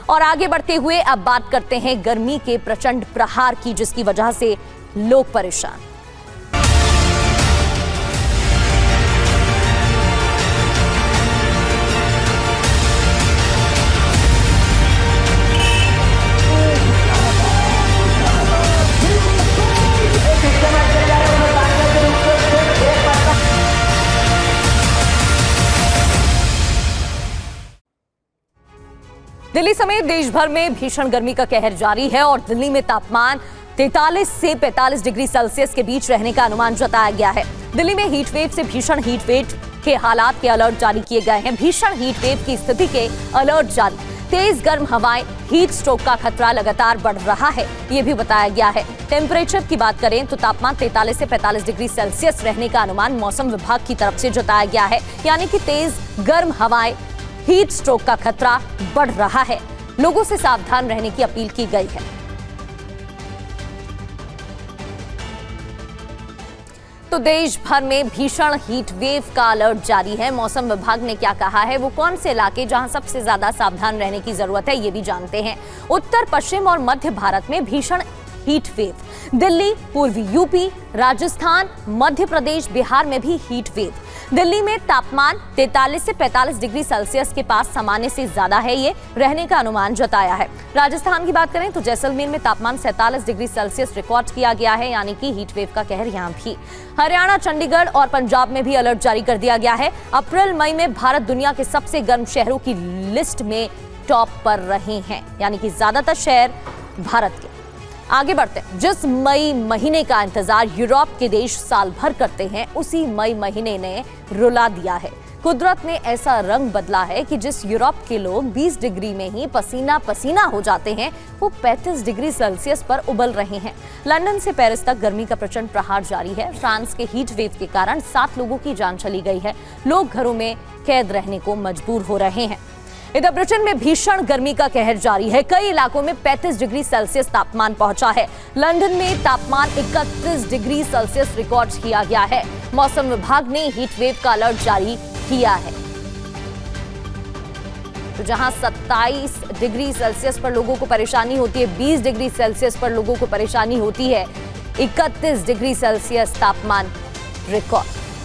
और आगे बढ़ते हुए अब बात करते हैं गर्मी के प्रचंड प्रहार की, जिसकी वजह से लोग परेशान। दिल्ली समेत देश भर में भीषण गर्मी का कहर जारी है और दिल्ली में तापमान 43 से 45 डिग्री सेल्सियस के बीच रहने का अनुमान जताया गया है। दिल्ली में हीट वेव से भीषण हीट वेव के हालात के अलर्ट जारी किए गए हैं। भीषण हीट वेव की स्थिति के अलर्ट जारी, तेज गर्म हवाएं, हीट स्ट्रोक का खतरा लगातार बढ़ रहा है, ये भी बताया गया है। टेम्परेचर की बात करें तो तापमान 43 से 45 डिग्री सेल्सियस रहने का अनुमान मौसम विभाग की तरफ से जताया गया है, यानी कि तेज गर्म हवाएं, हीट स्ट्रोक का खतरा बढ़ रहा है। लोगों से सावधान रहने की अपील की गई है। तो देश भर में भीषण हीट वेव का अलर्ट जारी है। मौसम विभाग ने क्या कहा है, वो कौन से इलाके जहां सबसे ज्यादा सावधान रहने की जरूरत है, ये भी जानते हैं। उत्तर पश्चिम और मध्य भारत में भीषण हीट वेव, दिल्ली, पूर्वी यूपी, राजस्थान, मध्य प्रदेश, बिहार में भी हीट वेव। दिल्ली में तापमान 43 से 45 डिग्री सेल्सियस के पास सामान्य से ज्यादा है, ये रहने का अनुमान जताया है। राजस्थान की बात करें तो जैसलमेर में तापमान 47 डिग्री सेल्सियस रिकॉर्ड किया गया है, यानी कि हीट वेव का कहर यहां भी। हरियाणा, चंडीगढ़ और पंजाब में भी अलर्ट जारी कर दिया गया है। अप्रैल मई में भारत दुनिया के सबसे गर्म शहरों की लिस्ट में टॉप पर रहे हैं, यानी कि ज्यादातर शहर भारत के। आगे बढ़ते हैं। जिस मई महीने का इंतजार यूरोप के देश साल भर करते हैं, उसी मई महीने ने रुला दिया है। कुदरत ने ऐसा रंग बदला है कि जिस यूरोप के लोग 20 डिग्री में ही पसीना पसीना हो जाते हैं, वो 35 डिग्री सेल्सियस पर उबल रहे हैं। लंदन से पेरिस तक गर्मी का प्रचंड प्रहार जारी है। फ्रांस के हीट वेव के कारण 7 लोगों की जान चली गई है। लोग घरों में कैद रहने को मजबूर हो रहे हैं। इधर ब्रिटेन में भीषण गर्मी का कहर जारी है। कई इलाकों में 35 डिग्री सेल्सियस तापमान पहुंचा है। लंदन में तापमान 31 डिग्री सेल्सियस रिकॉर्ड किया गया है। मौसम विभाग ने हीट वेव का अलर्ट जारी किया है। तो जहां 27 डिग्री सेल्सियस पर लोगों को परेशानी होती है, 20 डिग्री सेल्सियस पर लोगों को परेशानी होती है, 31 डिग्री सेल्सियस तापमान रिकॉर्ड।